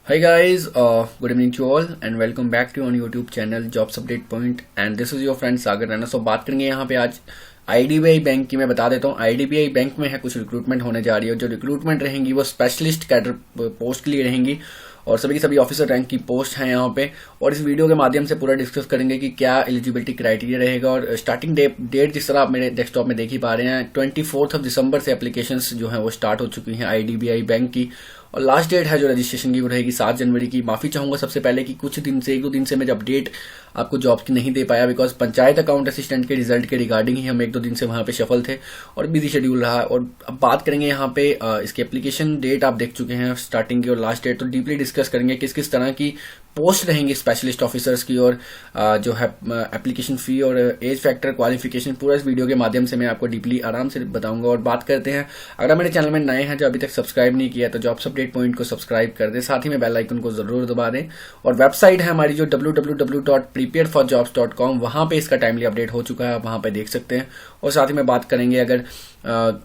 Hi guys, good evening to all and welcome back to on YouTube channel Jobs Update Point and this is your friend सागर रैना। सो बात करेंगे यहाँ पे आज IDBI bank की। मैं बता देता हूँ IDBI बैंक में है कुछ रिक्रूटमेंट होने जा रही है। जो रिक्रूटमेंट रहेंगी वो स्पेशलिस्ट कैडर पोस्ट के लिए रहेंगी और सभी की सभी ऑफिसर रैंक की पोस्ट है यहाँ पे। और इस वीडियो के माध्यम से पूरा डिस्कस करेंगे कि क्या एलिजिबिलिटी क्राइटेरिया रहेगा। और स्टार्टिंग डेट जिस तरह आप मेरे डेस्कटॉप में देख ही पा रहे हैं 24 दिसंबर से एप्लीकेशंस जो हैं वो स्टार्ट हो चुकी हैं IDBI बैंक की। और लास्ट डेट है जो रजिस्ट्रेशन की वो रहेगी 7 जनवरी की। माफी चाहूंगा सबसे पहले कि कुछ दिन से 1-2 दिन से मैं जब अपडेट आपको जॉब की नहीं दे पाया, बिकॉज पंचायत अकाउंट असिस्टेंट के रिजल्ट के रिगार्डिंग ही हम 1-2 दिन से वहां पे सफल थे और बिजी शेड्यूल रहा। और अब बात करेंगे यहाँ पे इसकी एप्लीकेशन डेट आप देख चुके हैं स्टार्टिंग की और लास्ट डेट, तो डीपली डिस्कस करेंगे किस किस तरह की पोस्ट रहेंगी स्पेशलिस्ट ऑफिसर्स की और जो है एप्लीकेशन फी और एज फैक्टर क्वालिफिकेशन पूरा इस वीडियो के माध्यम से मैं आपको डीपली आराम से बताऊंगा। और बात करते हैं, अगर मेरे चैनल में नए हैं जो अभी तक सब्सक्राइब नहीं किया तो जॉब्स अपडेट पॉइंट को सब्सक्राइब कर दें, साथ ही में बेल आइकन को जरूर दबा दें। और वेबसाइट है हमारी जो www.preparedforjobs.com, वहां पे इसका टाइमली अपडेट हो चुका है, आप वहां पे देख सकते हैं। और साथ ही में बात करेंगे अगर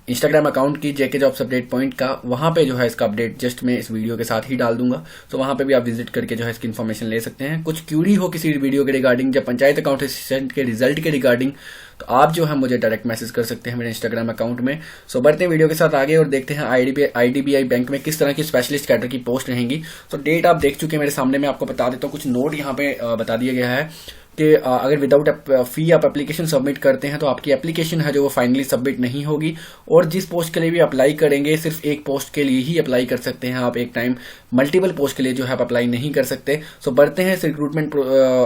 इंस्टाग्राम अकाउंट की जेके जॉब्स अपडेट पॉइंट का, वहां पे जो है इसका अपडेट जस्ट मैं इस वीडियो के साथ ही डाल दूंगा, तो वहां पे भी आप विजिट करके जो है इसकी इन्फॉर्मेशन ले सकते हैं। कुछ क्यूरी हो किसी वीडियो के रिगार्डिंग, जब पंचायत अकाउंट असिस्टेंट के रिजल्ट के रिगार्डिंग, तो आप जो है मुझे डायरेक्ट मैसेज कर सकते हैं मेरे इंस्टाग्राम अकाउंट में। सो बढ़ते हैं वीडियो के साथ आगे और देखते हैं IDBI बैंक में किस तरह की स्पेशलिस्ट कैडर की पोस्ट रहेंगी। तो डेट आप देख चुके हैं मेरे सामने, मैं आपको बता देता हूँ, कुछ नोट यहाँ पे बता दिया गया है कि अगर विदाउट फी आप एप्लीकेशन सबमिट करते हैं तो आपकी एप्लीकेशन है जो वो फाइनली सबमिट नहीं होगी। और जिस पोस्ट के लिए भी अप्लाई करेंगे सिर्फ एक पोस्ट के लिए ही अप्लाई कर सकते हैं आप, एक टाइम मल्टीपल पोस्ट के लिए जो है आप अप्लाई नहीं कर सकते। सो बढ़ते हैं इस रिक्रूटमेंट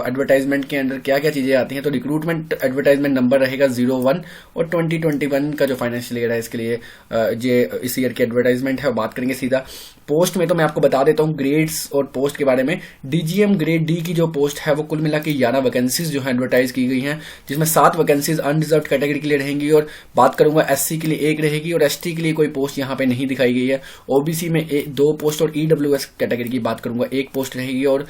एडवर्टाइजमेंट के अंदर क्या क्या चीजें आती हैं। तो रिक्रूटमेंट एडवर्टाइजमेंट नंबर रहेगा 01 और 2021 का जो फाइनेंशियल ईयर है इसके लिए इस ईयर की एडवर्टाइजमेंट है। बात करेंगे सीधा पोस्ट में, तो मैं आपको बता देता हूँ ग्रेड्स और पोस्ट के बारे में। DGM ग्रेड डी की जो पोस्ट है वो कुल मिला के 11 वैकेंसीज जो है एडवर्टाइज की गई हैं, जिसमें 7 वैकेंसीज अनरिजर्व कैटेगरी के लिए रहेंगी। और बात करूंगा SC के लिए 1 रहेगी और ST के लिए कोई पोस्ट यहाँ पे नहीं दिखाई गई है। OBC में 2 पोस्ट और EWS कैटेगरी की बात करूंगा 1 पोस्ट रहेगी। और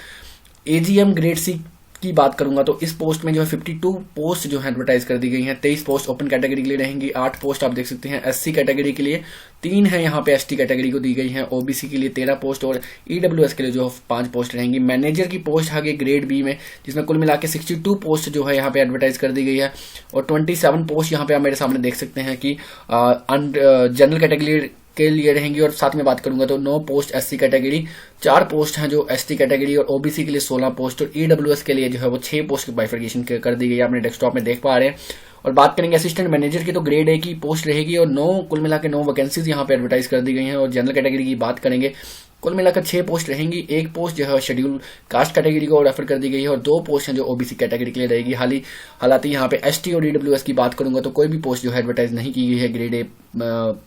AGM ग्रेड C की बात करूंगा तो इस पोस्ट में जो है 52 पोस्ट जो है एडवर्टाइज कर दी गई हैं। 23 पोस्ट ओपन कैटेगरी के लिए रहेंगी, 8 पोस्ट आप देख सकते हैं SC कैटेगरी के लिए, 3 है यहाँ पे ST कैटेगरी को दी गई है। OBC के लिए 13 पोस्ट और EWS के लिए जो 5 पोस्ट रहेंगी। मैनेजर की पोस्ट आगे ग्रेड B में, जिसमें कुल मिला के 62 पोस्ट जो है यहाँ पे एडवर्टाइज कर दी गई है। और 27 पोस्ट यहाँ पे आप मेरे सामने देख सकते हैं कि जनरल कैटेगरी के लिए रहेंगी। और साथ में बात करूंगा तो 9 पोस्ट SC कैटेगरी, 4 पोस्ट हैं जो ST कैटेगरी और OBC के लिए 16 पोस्ट और EWS के लिए जो है वो 6 पोस्ट की बाइफर्केशन कर दी गई है, अपने डेस्कटॉप में देख पा रहे हैं। और बात करेंगे असिस्टेंट मैनेजर की तो ग्रेड A की पोस्ट रहेगी और 9 कुल मिला के 9 वैकेंसीज यहाँ पे एडवर्टाइज कर दी गई हैं। और जनरल कैटेगरी की बात करेंगे कुल मिलाकर 6 पोस्ट रहेंगी, 1 पोस्ट जो है शेड्यूल कास्ट कैटेगरी को रेफर कर दी गई है और 2 पोस्ट हैं जो OBC कैटेगरी के लिए रहेगी। हालांकि यहाँ पे ST और EWS की बात करूंगा तो कोई भी पोस्ट जो है एडवर्टाइज नहीं की गई है grade A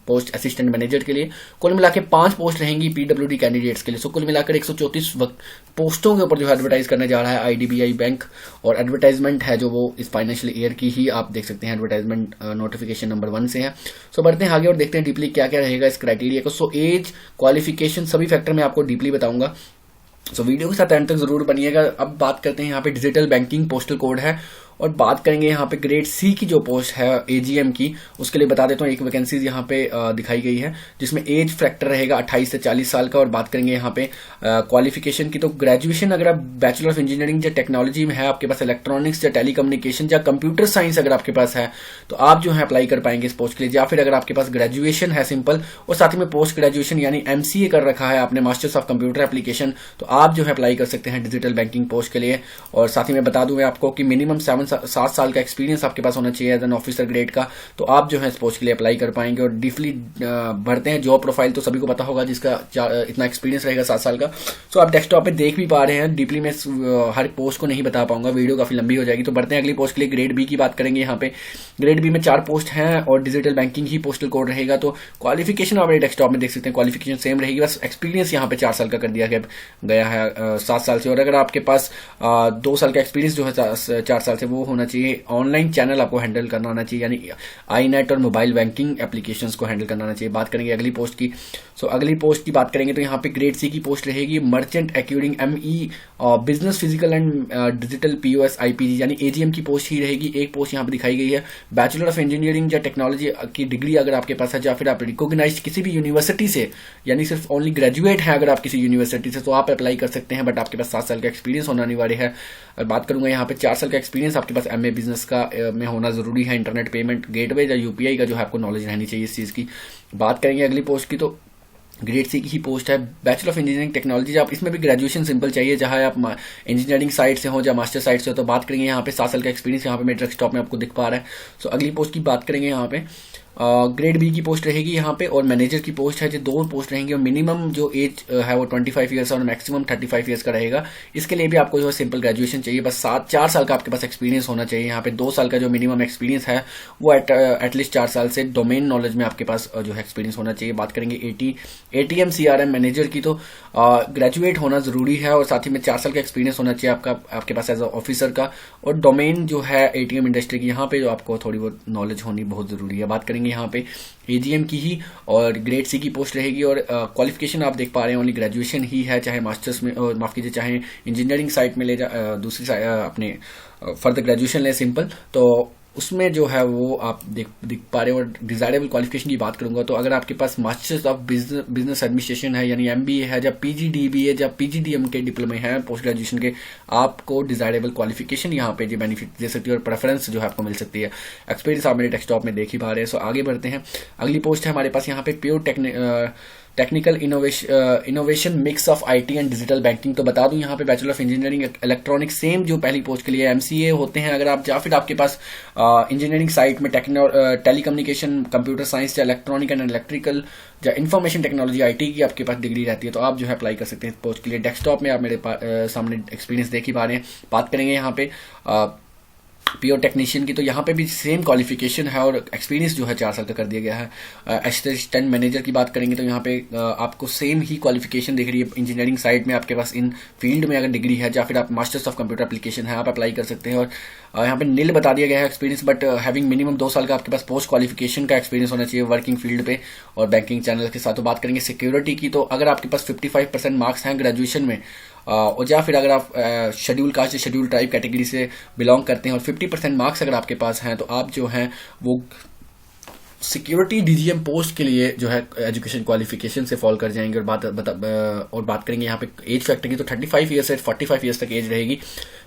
post assistant manager के लिए। कुल मिला के 5 पोस्ट रहेंगी PWD कैंडिडेट्स के लिए। सो कुल मिलाकर 134 पोस्टों के ऊपर जो एडवर्टाइज करने जा रहा है IDBI बैंक। और एडवर्टाइजमेंट है जो वो इस फाइनेंशियल ईयर की ही आप देख सकते हैं, एडवर्टाइजमेंट नोटिफिकेशन नंबर 1 से है। सो बढ़ते हैं आगे और देखते हैं डीपली क्या क्या रहेगा इस क्राइटेरिया को। सो एज, क्वालिफिकेशन, सभी फैक्टर मैं आपको डीपली बताऊंगा, सो वीडियो के साथ एंड तक जरूर बनिएगा। अब बात करते हैं यहाँ पे डिजिटल बैंकिंग पोस्टल कोड है और बात करेंगे यहाँ पे ग्रेड C की जो पोस्ट है AGM की, उसके लिए बता देता हूँ 1 वैकेंसीज यहाँ पे दिखाई गई है, जिसमें एज फैक्टर रहेगा 28 से 40 साल का। और बात करेंगे यहाँ पे क्वालिफिकेशन की तो ग्रेजुएशन अगर आप बैचलर ऑफ इंजीनियरिंग या टेक्नोलॉजी में है, आपके पास इलेक्ट्रॉनिक्स या टेलीकम्युनिकेशन या कंप्यूटर साइंस अगर आपके पास है तो आप जो है अप्लाई कर पाएंगे इस पोस्ट के लिए। या फिर अगर आपके पास ग्रेजुएशन है सिंपल और साथ ही में पोस्ट ग्रेजुएशन यानी MCA कर रखा है आपने, मास्टर्स ऑफ कंप्यूटर एप्लीकेशन, तो आप जो है अप्लाई कर सकते हैं डिजिटल बैंकिंग पोस्ट के लिए। और साथ ही मैं बता दूं मैं आपको कि मिनिमम 7 साल का एक्सपीरियंस आपके पास होना चाहिए एज एन ऑफिसर ग्रेड का, तो आप जो है इस पोस्ट के लिए अप्लाई कर पाएंगे। और डीपली भरते हैं जॉब प्रोफाइल, तो सभी को पता होगा जिसका इतना एक्सपीरियंस रहेगा 7 साल का। सो आप डेस्कटॉप पे देख भी पा रहे हैं, डीपली मैं हर पोस्ट को नहीं बता पाऊंगा, वीडियो काफी लंबी हो जाएगी। तो बढ़ते हैं अगली पोस्ट के लिए, ग्रेड B की बात करेंगे। यहाँ पे ग्रेड B में 4 पोस्ट हैं और डिजिटल बैंकिंग ही पोस्टल कोड रहेगा। तो क्वालिफिकेशन आप डेस्कटॉप में देख सकते हैं, क्वालिफिकेशन सेम रहेगी, बस एक्सपीरियंस यहाँ पे 4 साल का कर दिया गया है 7 साल से। और अगर आपके पास 2 साल का एक्सपीरियंस जो है 4 साल से, वो वो होना चाहिए ऑनलाइन चैनल आपको हैंडल करना आना चाहिए, यानी iNet और मोबाइल बैंकिंग एप्लीकेशंस को हैंडल करना आना चाहिए। बात करेंगे अगली पोस्ट की। अगली पोस्ट की बात करेंगे तो यहाँ पे ग्रेड सी की पोस्ट रहेगी merchant occurring ME business physical and digital POS IPG, यानी AGM की पोस्ट ही रहेगी। एक पोस्ट यहाँ पे दिखाई गई है बैचलर ऑफ इंजीनियरिंग या टेक्नोलॉजी की डिग्री अगर आपके पास है, या फिर आप रिकॉग्नाइज किसी भी यूनिवर्सिटी से, यानी सिर्फ ओनली ग्रेजुएट है अगर आप किसी यूनिवर्सिटी से, तो आप अप्लाई कर सकते हैं, बट आपके पास 7 साल का एक्सपीरियंस होना अनिवार्य है। और बात करूंगा यहाँ पे 4 साल का एक्सपीरियंस आपके पास MA बिजनेस का में होना जरूरी है। इंटरनेट पेमेंट गेटवे या UPI का जो है आपको नॉलेज रहनी चाहिए इस चीज की। बात करेंगे अगली पोस्ट की, तो ग्रेड सी की ही पोस्ट है बैचलर ऑफ इंजीनियरिंग टेक्नोलॉजी। आप इसमें भी ग्रेजुएशन सिंपल चाहिए, जहां आप इंजीनियरिंग साइड से हो या मास्टर साइड से हो। तो बात करेंगे यहाँ पे 7 साल का एक्सपीरियंस यहाँ पे मेरे डेस्कटॉप में आपको दिख पा रहा है। अगली पोस्ट की बात करेंगे यहाँ पे ग्रेड बी की पोस्ट रहेगी यहाँ पे, और मैनेजर की पोस्ट है, जो 2 पोस्ट रहेंगी। और मिनिमम जो एज है वो 25 ईयर्स और मैक्सिमम 35 ईयर्स का रहेगा। इसके लिए भी आपको जो है सिंपल ग्रेजुएशन चाहिए, बस 4 साल का आपके पास एक्सपीरियंस होना चाहिए। यहाँ पे 2 साल का जो मिनिमम एक्सपीरियंस है वो एटलीस्ट 4 साल से डोमेन नॉलेज में आपके पास जो है एक्सपीरियंस होना चाहिए। बात करेंगे ATM CRM मैनेजर की, तो ग्रेजुएट होना जरूरी है, और साथ ही में 4 साल का एक्सपीरियंस होना चाहिए आपके पास एज ऑफिसर का। और डोमेन जो है ATM इंडस्ट्री की, यहाँ पे जो आपको थोड़ी बहुत नॉलेज होनी बहुत जरूरी है। बात करेंगे यहाँ पे AGM की ही, और ग्रेड सी की पोस्ट रहेगी। और क्वालिफिकेशन आप देख पा रहे हैं ओनली ग्रेजुएशन ही है, चाहे मास्टर्स में माफ कीजिए चाहे इंजीनियरिंग साइड में ले दूसरी साइड अपने फर्दर ग्रेजुएशन ले सिंपल, तो उसमें जो है वो आप देख पा रहे हो। और डिजायरेबल क्वालिफिकेशन की बात करूंगा तो अगर आपके पास मास्टर्स ऑफ बिजनेस एडमिनिस्ट्रेशन है, यानी MBA है, या PGDBA या PGDM के डिप्लोमे हैं पोस्ट ग्रेजुएशन के, आपको डिजायरेबल क्वालिफिकेशन यहाँ पे जो बेनिफिट दे सकती है और प्रेफरेंस जो है आपको मिल सकती है। एक्सपीरियंस आप मेरे डेस्कटॉप में देख ही पा रहे हैं। आगे बढ़ते हैं। अगली पोस्ट है हमारे पास यहाँ पे pure technical innovation mix of IT and digital banking. तो बता दूं यहाँ पे bachelor of engineering electronics same जो पहली पोस्ट के लिए MCA होते हैं अगर आप, या फिर आपके पास इंजीनियरिंग साइट में टेलीकम्युनिकेशन कंप्यूटर साइंस या इलेक्ट्रॉनिक एंड इलेक्ट्रिकल या इंफॉर्मेशन टेक्नोलॉजी IT की आपके पास डिग्री रहती है, तो आप जो है अप्लाई कर सकते हैं इस पोस्ट के लिए। डेस्कटॉप में आप मेरे सामने एक्सपीरियंस देख ही पा रहे हैं। बात करेंगे यहाँ पे प्योर टेक्नीशियन की, तो यहाँ पे भी सेम क्वालिफिकेशन है और एक्सपीरियंस जो है 4 साल का कर दिया गया है। असिस्टेंट मैनेजर की बात करेंगे तो यहाँ पे आपको सेम ही क्वालिफिकेशन दिख रही है। इंजीनियरिंग साइड में आपके पास इन फील्ड में अगर डिग्री है, या फिर आप मास्टर्स ऑफ कंप्यूटर एप्लीकेशन है, आप अप्लाई कर सकते हैं। और यहाँ पे नील बता दिया गया है एक्सपीरियंस, बट हैविंग मिनिमम 2 साल का आपके पास पोस्ट क्वालिफिकेशन का एक्सपीरियंस होना चाहिए वर्किंग फील्ड पे और बैंकिंग चैनल के साथ। तो बात करेंगे सिक्योरिटी की, तो अगर आपके पास 55% मार्क्स हैं ग्रेजुएशन में, और या फिर अगर आप शेड्यूल कास्ट या शेड्यूल ट्राइब कैटेगरी से बिलोंग करते हैं और 50% मार्क्स अगर आपके पास हैं, तो आप जो हैं वो सिक्योरिटी DGM पोस्ट के लिए जो है एजुकेशन क्वालिफिकेशन से फॉल कर जाएंगे। और बात करेंगे यहाँ पे एज फैक्टर की, तो 35 ईयर से 45 ईयर्स तक एज रहेगी।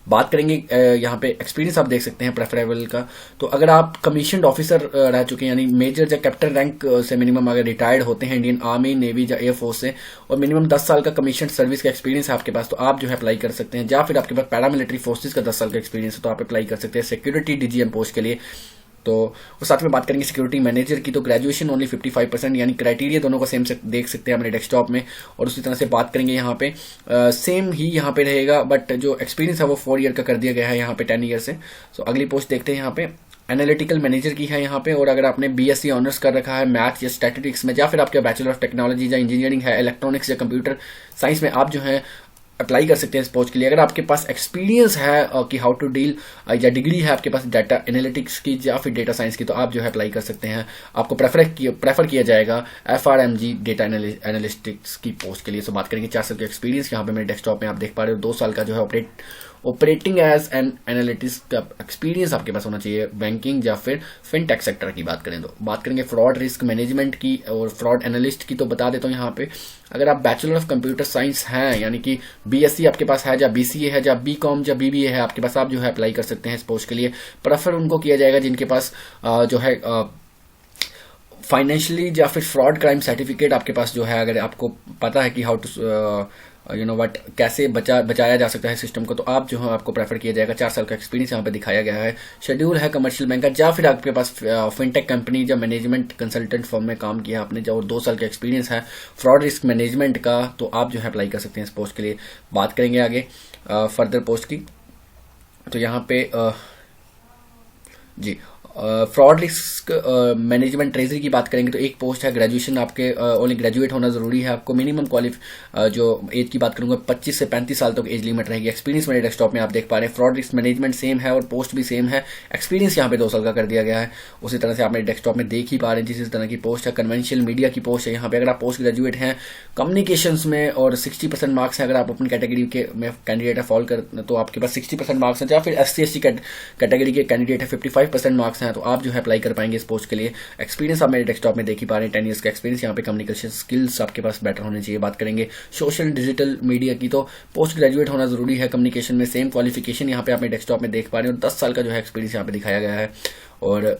बात करेंगे यहाँ पे एक्सपीरियंस आप देख सकते हैं प्रेफरेबल का, तो अगर आप कमीशनड ऑफिसर रह चुके हैं, यानी मेजर या कैप्टन रैंक से मिनिमम अगर रिटायर्ड होते हैं इंडियन आर्मी, नेवी या एयरफोर्स से, और मिनिमम 10 साल का कमीशन सर्विस का एक्सपीरियंस है आपके पास, तो आप जो है अप्लाई कर सकते हैं। या फिर आपके पास पैरामिलिट्री फोर्सेज का 10 साल का एक्सपीरियंस है, तो आप अप्लाई कर सकते हैं सिक्योरिटी DGM पोस्ट के लिए। तो और साथ में बात करेंगे सिक्योरिटी मैनेजर की, तो ग्रेजुएशन ओनली 55%, यानी क्राइटेरिया दोनों का सेम से देख सकते हैं अपने डेस्कटॉप में। और उसी तरह से बात करेंगे यहाँ पे सेम ही यहाँ पे रहेगा, बट जो एक्सपीरियंस है वो 4 ईयर का कर दिया गया है यहाँ पे 10 ईयर से। अगली पोस्ट देखते हैं यहाँ पे एनालिटिकल मैनेजर की है यहाँ पे। और अगर आपने BSc ऑनर्स कर रखा है मैथ्स या स्टैटिस्टिक्स में, या फिर आपके बैचलर ऑफ टेक्नोलॉजी या इंजीनियरिंग है इलेक्ट्रॉनिक्स या कंप्यूटर साइंस में, आप जो है अप्लाई कर सकते हैं इस पोस्ट के लिए। अगर आपके पास एक्सपीरियंस है कि हाउ टू डील या डिग्री है आपके पास डाटा एनालिटिक्स की या फिर डेटा साइंस की, तो आप जो है अप्लाई कर सकते हैं। आपको प्रेफर किया जाएगा FRMG डेटा एनालिटिक्स की पोस्ट के लिए। बात करेंगे 4 साल का एक्सपीरियंस, यहाँ पे मेरे डेस्कटॉप में आप देख पा रहे हो 2 साल का जो है ऑपरेटिंग एज एन एनालिटिक्स का एक्सपीरियंस आपके पास होना चाहिए बैंकिंग या फिर फिनटेक सेक्टर की बात करें तो। बात करेंगे फ्रॉड रिस्क मैनेजमेंट की और फ्रॉड एनालिस्ट की, तो बता देता हूँ यहाँ पे अगर आप बैचलर ऑफ कंप्यूटर साइंस हैं, यानी कि BSc आपके पास है, या BCA है, या BCom या BBA है आपके पास, आप जो है अप्लाई कर सकते हैं इस पोस्ट के लिए। प्रेफर उनको किया जाएगा जिनके पास जो है फाइनेंशियली या फिर फ्रॉड क्राइम सर्टिफिकेट आपके पास जो है, अगर आपको पता है कि हाउ टू कैसे बचाया जा सकता है सिस्टम को, तो आप जो है आपको प्रेफर किया जाएगा। 4 साल का एक्सपीरियंस यहाँ पे दिखाया गया है। शेड्यूल है कमर्शियल बैंक का, या फिर आपके पास फिनटेक कंपनी या मैनेजमेंट कंसल्टेंट फर्म में काम किया आपने, और 2 साल का एक्सपीरियंस है फ्रॉड रिस्क मैनेजमेंट का, तो आप जो है अप्लाई कर सकते हैं इस पोस्ट के लिए। बात करेंगे आगे फर्दर पोस्ट की, तो यहाँ पे जी फ्रॉड रिस्क मैनेजमेंट ट्रेजरी की बात करेंगे तो एक पोस्ट है, ग्रेजुएशन आपके ओनली ग्रेजुएट होना जरूरी है आपको, मिनिमम जो एज की बात करूंगा 25 से 35 साल तक एज लिमिट रहेगी। एक्सपीरियंस मेरे डेस्कटॉप में आप देख पा रहे हैं, फ्रॉड रिस्क मैनेजमेंट सेम है और पोस्ट भी सेम है, एक्सपीरियंस यहाँ पे 2 साल का कर दिया गया है। उसी तरह से आप मेरे डेस्कटॉप में देख ही पा रहे हैं जिस तरह की पोस्ट है, कन्वेंशियल मीडिया की पोस्ट है। यहाँ पे अगर आप पोस्ट ग्रेजुएट हैं कम्युनिकेशंस में और 60% मार्क्स है, अगर आप अपनी कैटेगरी के में कैंडिडेट है फॉल कर तो आपके पास 60% मार्क्स हैं, या फिर SC/ST कैटेगरी के कैंडिडेट है 55% मार्क्स हैं, तो आप जो है अप्लाई कर पाएंगे इस पोस्ट के लिए। एक्सपीरियंस आप मेरे डेस्कटॉप में देख ही पा रहे हैं, 10 ईयर्स का एक्सपीरियंस। यहाँ पे कम्युनिकेशन स्किल्स आपके पास बेटर होने चाहिए। बात करेंगे सोशल डिजिटल मीडिया की, तो पोस्ट ग्रेजुएट होना जरूरी है कम्युनिकेशन में, सेम क्वालिफिकेशन यहाँ पे आप मेरे डेस्कटॉप में देख पा रहे हैं, और 10 साल का जो है एक्सपीरियंस यहाँ पे दिखाया गया है। और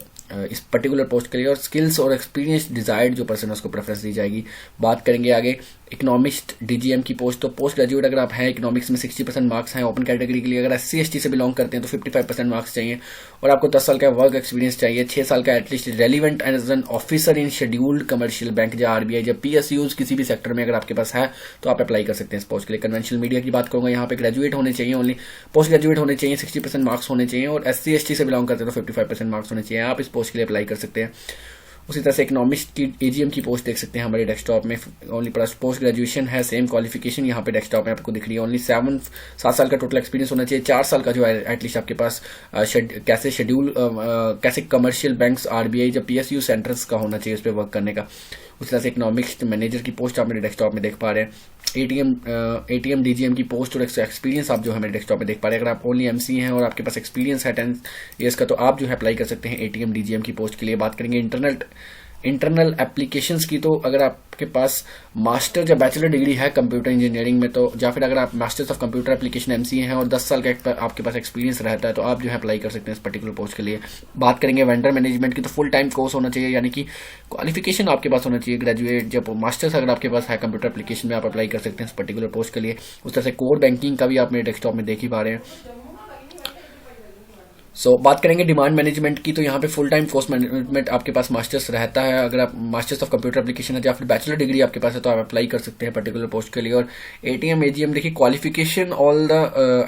इस पर्टिकुलर पोस्ट के लिए और स्किल्स और एक्सपीरियंस डिजायर्ड जो पर्सन है उसको प्रेफरेंस दी जाएगी। बात करेंगे आगे इकोनॉमिस्ट DGM की पोस्ट, तो पोस्ट ग्रेजुएट अगर आप हैं इकोनॉमिक्स में 60% मार्क्स हैं ओपन कैटेगरी के लिए, अगर SC/ST से बिलोंग करते हैं तो 55% मार्क्स चाहिए, और आपको 10 साल का वर्क एक्सपीरियंस चाहिए, 6 साल का at least relevant age an officer in scheduled commercial bank या RBI या PSUs किसी भी सेक्टर में अगर आपके पास है तो आप अप्लाई कर सकते हैं इस पोस्ट के लिए। कन्वेंशनल मीडिया की बात करूंगा, यहाँ पे ग्रेजुएट होने चाहिए, ओनली पोस्ट ग्रेजुएट होने चाहिए, 60% मार्क्स होने चाहिए, और SC/ST से बिलोंग करते हैं तो 55% मार्क्स होने चाहिए, आप इस पोस्ट के लिए अप्लाई कर सकते हैं। उसी तरह से इकोनॉमिस्ट की AGM की पोस्ट देख सकते हैं हमारे डेस्कटॉप में, ओनली पोस्ट ग्रेजुएशन है, सेम क्वालिफिकेशन यहाँ पे डेस्कटॉप में आपको दिख रही है, ओनली 7 साल का टोटल एक्सपीरियंस होना चाहिए, 4 साल का जो है एटलीस्ट आपके पास कैसे कमर्शियल बैंक्स RBI या PSU सेंटर्स का होना चाहिए उस पर वर्क करने का। उसी तरह से इकोनॉमिक्स मैनेजर की पोस्ट आप मेरे डेस्कटॉप में देख पा रहे हैं, ATM DGM की पोस्ट और एक्सपीरियंस आप जो है मेरे डेस्कटॉप में देख पा रहे हैं। अगर आप ओनली MC हैं और आपके पास एक्सपीरियंस है 10 ईयर्स का तो आप जो है अप्लाई कर सकते हैं ATM DGM की पोस्ट के लिए। बात करेंगे इंटरनल एप्लीकेशंस की, तो अगर आपके पास मास्टर या बैचलर डिग्री है कंप्यूटर इंजीनियरिंग में, तो या फिर अगर आप masters of computer application MC हैं और 10 साल का आपके पास एक्सपीरियंस रहता है तो आप जो है अप्लाई कर सकते हैं इस पर्टिकुलर पोस्ट के लिए। बात करेंगे वेंडर मैनेजमेंट की, तो फुल टाइम कोर्स होना चाहिए, यानी कि क्वालिफिकेशन आपके पास होना चाहिए ग्रेजुएट, जब मास्टर्स अगर आपके पास है कंप्यूटर एप्लीकेशन में आप अप्लाई कर सकते हैं इस पर्टिकुलर पोस्ट के लिए। उस तरह से कोर बैंकिंग का भी आप मेरे डेस्कटॉप में देख ही पा रहे हैं। बात करेंगे डिमांड मैनेजमेंट की, तो यहाँ पे फुल टाइम कोर्स मैनेजमेंट आपके पास मास्टर्स रहता है, अगर आप मास्टर्स ऑफ कंप्यूटर एप्लीकेशन है या फिर बैचलर डिग्री आपके पास है तो आप अप्लाई कर सकते हैं पर्टिकुलर पोस्ट के लिए। और ATM AGM देखिए क्वालिफिकेशन ऑल द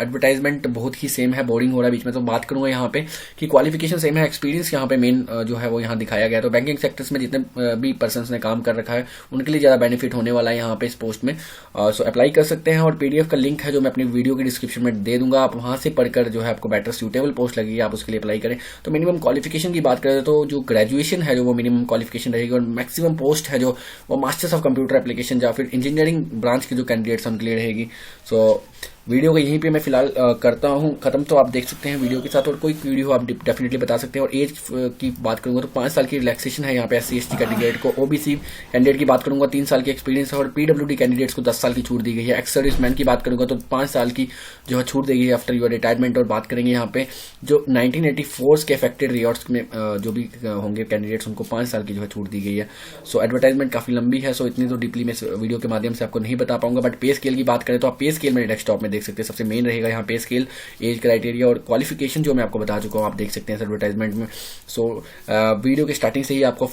एडवर्टाइजमेंट बहुत ही सेम है, बोरिंग हो रहा है बीच में, तो बात करूंगा यहाँ पे कि क्वालिफिकेशन सेम है, एक्सपीरियंस यहाँ पे मेन जो है वो यहाँ दिखाया गया है। तो बैंकिंग सेक्टर्स में जितने भी पर्सन ने काम कर रखा है उनके लिए ज्यादा बेनिफिट होने वाला है यहाँ पे इस पोस्ट में। अप्लाई कर सकते हैं, और PDF का लिंक है जो मैं अपनी वीडियो की डिस्क्रिप्शन में दे दूंगा, आप वहां से पढ़कर जो है आपको बेटर सूटेबल पोस्ट लगेगी आप उसके लिए अप्लाई करें। तो मिनिमम क्वालिफिकेशन की बात करें तो जो ग्रेजुएशन है जो वो मिनिमम क्वालिफिकेशन रहेगी, और मैक्सिमम पोस्ट है जो वो मास्टर्स ऑफ कंप्यूटर एप्लीकेशन या फिर इंजीनियरिंग ब्रांच के जो कैंडिडेट्स उनके लिए रहेगी। वीडियो को यहीं पे मैं फिलहाल करता हूं खत्म, तो आप देख सकते हैं वीडियो के साथ, और कोई क्वेरी हो आप डेफिनेटली बता सकते हैं। और एज की बात करूंगा तो 5 साल की रिलैक्सेशन है यहाँ पे SC/ST कैंडिडेट को, OBC कैंडिडेट की बात करूंगा 3 साल की एक्सपीरियंस है, और PWD कैंडिडेट्स को 10 साल की छूट दी गई है। एक्स सर्विसमैन की बात करूंगा तो 5 साल की जो है छूट दी गई है आफ्टर योर रिटायरमेंट। और बात करेंगे यहाँ पे जो 1984 के अफेक्टेड रियॉर्ड्स में जो भी होंगे कैंडिडेट्स उनको 5 साल की जो है छूट दी गई है। एडवर्टाइजमेंट काफी लंबी है, इतनी तो डीपली मैं वीडियो के माध्यम से आपको नहीं बता पाऊंगा, बट पे स्केल की बात करें तो आप पे स्केल मेरे डेस्कटॉप में देख सकते हैं, सबसे मेन रहेगा यहाँ पे स्केल, एज क्राइटेरिया और क्वालिफिकेशन जो मैं आपको बता चुका हूँ आप देख सकते हैं एडवर्टाइजमेंट में। वीडियो के स्टार्टिंग से ही आपको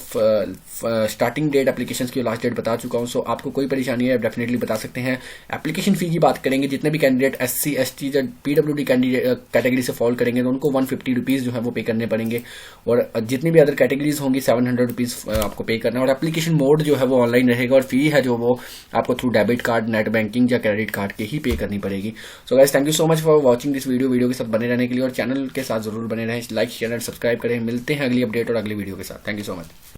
स्टार्टिंग डेट एप्लीकेशन की लास्ट डेट बता चुका हूँ। आपको कोई परेशानी है डेफिनेटली बता सकते हैं। एप्लीकेशन फी की बात करेंगे, जितने भी कैंडिडेट SC/ST या PWD कैटेगरी से फॉल करेंगे तो उनको 150 रुपीज जो है वो पे करने पड़ेंगे, और जितनी भी अदर कैटेगरीज होंगी 700 रुपीज आपको पे करना है। और एप्लीकेशन मोड जो है वो ऑनलाइन रहेगा, और फी है जो वो आपको through debit card, net banking या क्रेडिट कार्ड के ही पे करनी पड़ेगी। So guys, thank you so much for watching this video के साथ बने रहने के लिए, और चैनल के साथ जरूर बने रहें, लाइक शेयर एंड सब्सक्राइब करें। मिलते हैं अगली अपडेट और अगली वीडियो के साथ। Thank you so much.